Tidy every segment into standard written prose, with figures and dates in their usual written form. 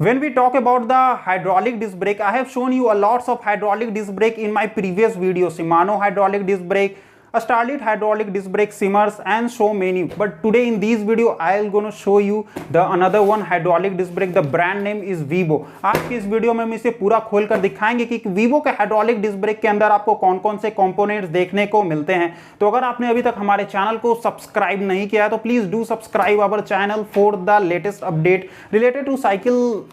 When we talk about the hydraulic disc brake, I have shown you a lots of hydraulic disc brake in my previous video. Shimano hydraulic disc brake, a Starlit hydraulic disc brake, Simmers, and so many. But today in this video, I'll gonna show you the another one hydraulic disc brake. The brand name is Vivo. आज की इस video में हम इसे पूरा खोल कर दिखाएंगे कि Vivo के hydraulic disc brake के अंदर आपको कौन कौन से कंपोनेंट्स देखने को मिलते हैं। तो अगर आपने अभी तक हमारे चैनल को सब्सक्राइब नहीं किया तो please do subscribe our channel for the latest update related to cycle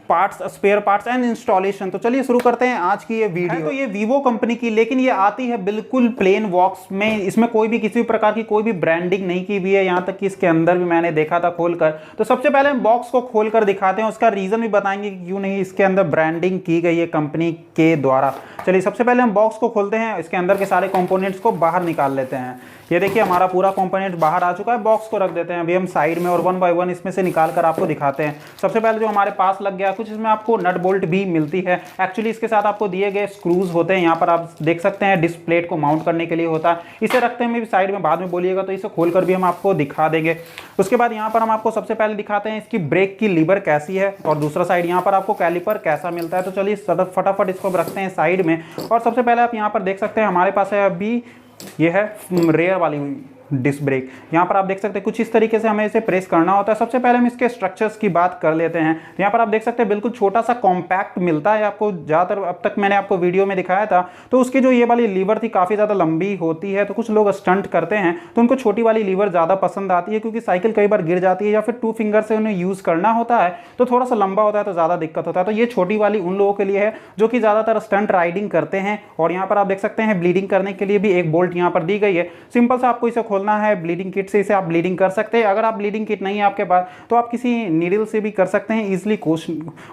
parts, spare parts and installation. तो चलिए शुरू करते हैं आज की ये वीडियो। तो ये वीवो कंपनी की, लेकिन ये आती है बिल्कुल प्लेन बॉक्स में। इसमें कोई भी किसी भी प्रकार की कोई भी ब्रांडिंग नहीं की हुई है, यहाँ तक कि इसके अंदर भी मैंने देखा था खोलकर। तो सबसे पहले हम बॉक्स को खोलकर दिखाते हैं, उसका रीजन भी बताएंगे कि क्यों नहीं इसके अंदर ब्रांडिंग की गई है कंपनी के द्वारा। चलिए सबसे पहले हम बॉक्स को खोलते हैं, इसके अंदर के सारे कंपोनेंट्स को बाहर निकाल लेते हैं। ये देखिए हमारा पूरा कंपोनेंट बाहर आ चुका है। बॉक्स को रख देते हैं अभी हम साइड में और वन बाय वन इसमें से निकाल कर आपको दिखाते हैं। सबसे पहले जो हमारे पास लग गया कुछ, इसमें आपको नट बोल्ट भी मिलती है। एक्चुअली इसके साथ आपको दिए गए स्क्रूज होते हैं, यहाँ पर आप देख सकते हैं डिस्क प्लेट को माउंट करने के लिए होता है। इसे रखते हैं भी साइड में, बाद में बोलिएगा तो इसे खोलकर भी हम आपको दिखा देंगे। उसके बाद यहाँ पर हम आपको सबसे पहले दिखाते हैं इसकी ब्रेक की लीवर कैसी है, और दूसरा साइड यहाँ पर आपको कैलिपर कैसा मिलता है। तो चलिए फटाफट इसको रखते हैं साइड में। और सबसे पहले आप यहाँ पर देख सकते हैं हमारे पास है अभी ये है रेयर वाली डिस्क ब्रेक। यहाँ पर आप देख सकते हैं कुछ इस तरीके से हमें इसे प्रेस करना होता है। सबसे पहले हम इसके स्ट्रक्चर्स की बात कर लेते हैं। यहाँ पर आप देख सकते हैं बिल्कुल छोटा सा कॉम्पैक्ट मिलता है आपको, ज़्यादातर अब तक मैंने आपको वीडियो में दिखाया था। तो उसकी जो ये वाली लीवर थी काफ़ी ज़्यादा लंबी होती है, तो कुछ लोग स्टंट करते हैं तो उनको छोटी वाली लीवर ज़्यादा पसंद आती है, क्योंकि साइकिल कई बार गिर जाती है या फिर 2 फिंगर से उन्हें यूज़ करना होता है तो थोड़ा सा लंबा होता है तो ज़्यादा दिक्कत होता है। तो ये छोटी वाली उन लोगों के लिए है जो कि ज़्यादातर स्टंट राइडिंग करते हैं। और यहाँ पर आप देख सकते हैं ब्लीडिंग करने के लिए भी एक बोल्ट यहाँ पर दी गई है। सिंपल सा आपको इसे खोलना है, ब्लीडिंग किट से इसे आप ब्लीडिंग कर सकते हैं। अगर आप ब्लीडिंग किट नहीं है आपके पास तो आप किसी नीडल से भी कर सकते हैं इजीली।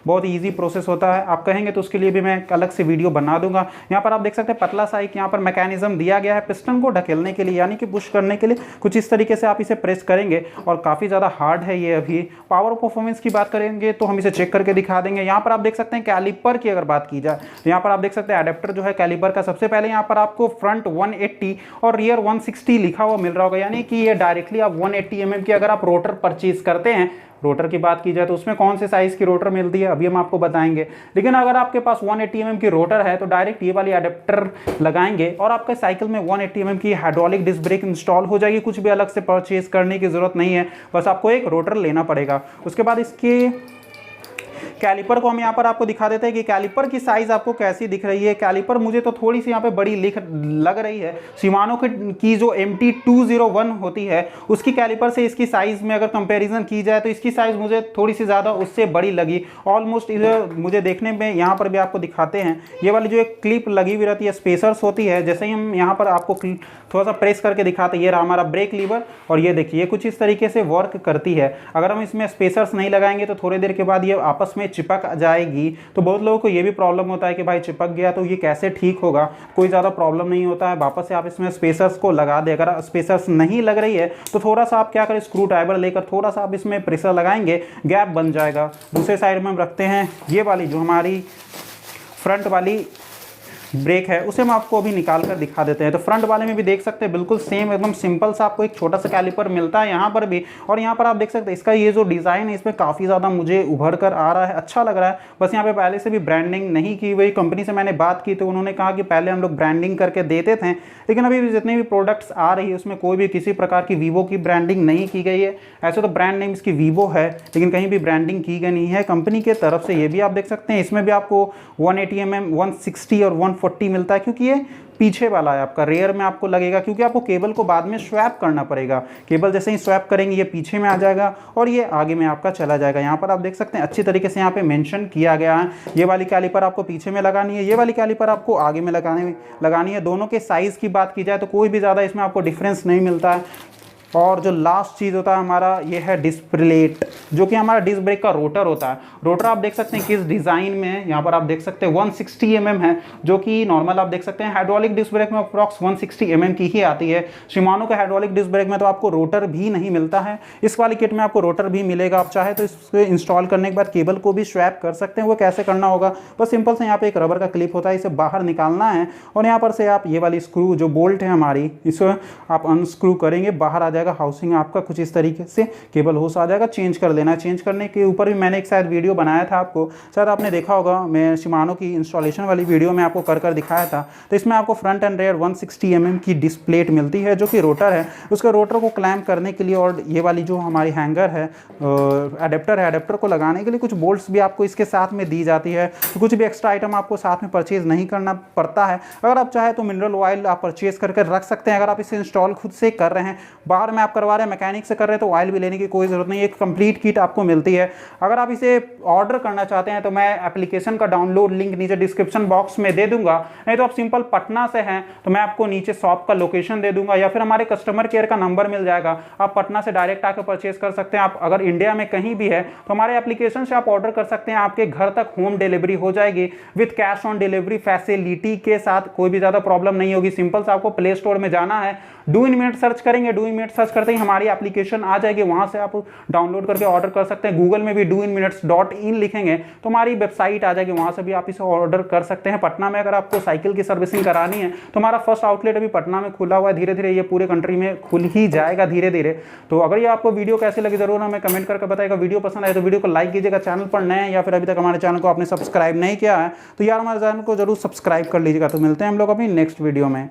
बहुत इजी प्रोसेस होता है, आप कहेंगे तो उसके लिए भी मैं अलग से वीडियो बना दूंगा। यहाँ पर आप देख सकते हैं पतला सा एक यहाँ पर मैकेनिज्म दिया गया है पिस्टन को ढकेलने के लिए, यानी कि पुश करने के लिए। कुछ इस तरीके से आप इसे प्रेस करेंगे और काफ़ी ज़्यादा हार्ड है ये। अभी पावर परफॉर्मेंस की बात करेंगे तो हम इसे चेक करके दिखा देंगे। यहाँ पर आप देख सकते हैं कैलिपर की अगर बात की जाए तो यहाँ पर आप देख सकते हैं एडेप्टर जो है कैलिपर का। सबसे पहले यहाँ पर आपको फ्रंट 180 और रियर 160 लिखा हुआ मिल रहा होगा, यानी कि ये डायरेक्टली आप 180 mm की अगर आप रोटर परचेज करते हैं। रोटर की बात की जाए तो उसमें कौन से साइज की रोटर मिलती है अभी हम आपको बताएंगे। लेकिन अगर आपके पास 180 mm की रोटर है तो डायरेक्ट ये वाली अडेप्टर लगाएंगे और आपके साइकिल में 180 mm की हाइड्रोलिक डिस्क ब्रेक इंस्टॉल हो जाएगी। कुछ भी अलग से परचेज करने की जरूरत नहीं है, बस आपको एक रोटर लेना पड़ेगा। उसके बाद इसके कैलिपर को हम यहाँ पर आपको दिखा देते हैं कि कैलिपर की साइज आपको कैसी दिख रही है। कैलिपर मुझे तो थोड़ी सी यहाँ पे बड़ी लग रही है। शिमानो की जो MT201 होती है उसकी कैलिपर से इसकी साइज में अगर कंपैरिजन की जाए तो इसकी साइज मुझे थोड़ी सी ज़्यादा उससे बड़ी लगी। ऑलमोस्ट मुझे देखने में यहाँ पर भी आपको दिखाते हैं ये वाली जो एक क्लिप लगी हुई रहती है, स्पेसर्स होती है। जैसे ही हम यहाँ पर आपको थोड़ा सा प्रेस करके दिखाते हैं, ये रहा हमारा ब्रेक लीवर और ये देखिए कुछ इस तरीके से वर्क करती है। अगर हम इसमें स्पेसर्स नहीं लगाएंगे तो थोड़ी देर के बाद ये आपस में चिपक जाएगी। तो बहुत लोगों को ये भी प्रॉब्लम होता है कि भाई चिपक गया तो ये कैसे ठीक होगा। कोई ज़्यादा प्रॉब्लम नहीं होता है, वापस से आप इसमें स्पेसर्स को लगा दें। अगर स्पेसर्स नहीं लग रही है तो थोड़ा सा आप क्या करें, स्क्रू ड्राइवर लेकर थोड़ा सा आप इसमें प्रेशर लगाएंगे, गैप बन जाएगा। दूसरे साइड में हम रखते हैं ये वाली जो हमारी फ्रंट वाली ब्रेक है, उसे हम आपको अभी निकाल कर दिखा देते हैं। तो फ्रंट वाले में भी देख सकते हैं बिल्कुल सेम एकदम सिंपल सा आपको एक छोटा सा कैलिपर मिलता है यहाँ पर भी। और यहाँ पर आप देख सकते हैं इसका ये जो डिज़ाइन है इसमें काफ़ी ज़्यादा मुझे उभर कर आ रहा है, अच्छा लग रहा है। बस यहाँ पे पहले से भी ब्रांडिंग नहीं की हुई। कंपनी से मैंने बात की तो उन्होंने कहा कि पहले हम लोग ब्रांडिंग करके देते थे, लेकिन अभी जितने भी प्रोडक्ट्स आ रही है उसमें कोई भी किसी प्रकार की वीवो की ब्रांडिंग नहीं की गई है। ऐसे तो ब्रांड नेम इसकी वीवो है, लेकिन कहीं भी ब्रांडिंग की गई नहीं है कंपनी के तरफ से। ये भी आप देख सकते हैं इसमें भी आपको 180 mm, 160 और 140 मिलता है, क्योंकि ये पीछे वाला है आपका। रेयर में आपको लगेगा क्योंकि आपको केबल को बाद में स्वैप करना पड़ेगा। केबल जैसे ही स्वैप करेंगे ये पीछे में आ जाएगा और ये आगे में आपका चला जाएगा। यहाँ पर आप देख सकते हैं अच्छी तरीके से यहाँ पे मेंशन किया गया है। ये वाली कैलिपर आपको पीछे में लगानी है, ये वाली कैलिपर आपको आगे में लगानी है। दोनों के साइज़ की बात की जाए तो कोई भी ज़्यादा इसमें आपको डिफरेंस नहीं मिलता है। और जो लास्ट चीज़ होता है हमारा ये है डिस्क प्लेट, जो कि हमारा डिस्क ब्रेक का रोटर होता है। रोटर आप देख सकते हैं किस डिज़ाइन में है। यहाँ पर आप देख सकते हैं 160 mm है, जो कि नॉर्मल आप देख सकते हैं हाइड्रोलिक डिस्क ब्रेक में अप्रॉक्स 160 mm की ही आती है। शिमानो के हाइड्रोलिक डिस्क ब्रेक में तो आपको रोटर भी नहीं मिलता है, इस वाली किट में आपको रोटर भी मिलेगा। आप चाहे तो इसको इंस्टॉल करने के बाद केबल को भी स्वैप कर सकते हैं। वो कैसे करना होगा, बस सिंपल से यहाँ पे एक रबर का क्लिप होता है, इसे बाहर निकालना है और यहाँ पर से आप ये वाली स्क्रू जो बोल्ट है हमारी, इसे आप अनस्क्रू करेंगे, बाहर आ जाएगा। जाएगा, हाउसिंग आपका कुछ इस तरीके से केबल होस आ जाएगा, चेंज कर देना है। चेंज करने के ऊपर भी मैंने एक शायद वीडियो बनाया था, आपको शायद आपने देखा होगा, मैं शिमानो की इंस्टॉलेशन वाली वीडियो में आपको कर दिखाया था। तो इसमें आपको फ्रंट एंड रेयर 160 mm की डिस्प्लेट मिलती है जो कि रोटर है। उसका रोटर को क्लैम्प करने के लिए और ये वाली जो हमारी हैंगर है, एडेप्टर है, एडेप्टर को लगाने के लिए कुछ बोल्ट्स भी आपको इसके साथ में दी जाती है। तो कुछ भी एक्स्ट्रा आइटम आपको साथ में परचेज नहीं करना पड़ता है। अगर आप चाहे तो मिनरल ऑयल आप परचेज करके रख सकते हैं। अगर आप इसे इंस्टॉल खुद से कर रहे हैं, बाहर में आप करवा रहे हैं, मैकेनिक से कर रहे हैं, तो ऑयल भी लेने की कोई ज़रूरत नहीं है। एक कंप्लीट किट आपको मिलती है। अगर आप इसे ऑर्डर करना चाहते हैं तो मैं एप्लीकेशन का डाउनलोड लिंक नीचे डिस्क्रिप्शन बॉक्स में दे दूंगा। नहीं तो आप सिंपल पटना से हैं तो मैं आपको नीचे शॉप का लोकेशन दे दूंगा, या फिर हमारे कस्टमर केयर का नंबर मिल जाएगा। आप पटना से डायरेक्ट आकर परचेज कर सकते हैं। आप अगर इंडिया में कहीं भी है तो हमारे एप्लीकेशन से आप ऑर्डर कर सकते हैं। आपके घर तक होम डिलीवरी हो जाएगी with cash on delivery facility के साथ। कोई भी ज़्यादा प्रॉब्लम नहीं होगी। सिंपल से आपको प्ले स्टोर में जाना है, डू इन मिनट सर्च करेंगे, डू इन मिनट सर्च करते ही हमारी एप्लीकेशन आ जाएगी, वहां से आप डाउनलोड करके ऑर्डर कर सकते हैं। गूगल में भी doinminutes.in लिखेंगे तो हमारी वेबसाइट आ जाएगी, वहां से भी आप इसे ऑर्डर कर सकते हैं। पटना में अगर आपको साइकिल की सर्विसिंग करानी है तो हमारा फर्स्ट आउटलेट अभी पटना में खुला हुआ है। धीरे धीरे ये पूरे कंट्री में खुल ही जाएगा धीरे धीरे। तो अगर ये आपको वीडियो कैसे लगी जरूर हमें कमेंट करके बताएगा। वीडियो पसंद आए तो वीडियो को लाइक कीजिएगा। चैनल पर नए हैं या फिर अभी तक हमारे चैनल को आपने सब्सक्राइब नहीं किया है तो यार हमारे चैनल को जरूर सब्सक्राइब कर लीजिएगा। तो मिलते हैं हम लोग अपनी नेक्स्ट वीडियो में।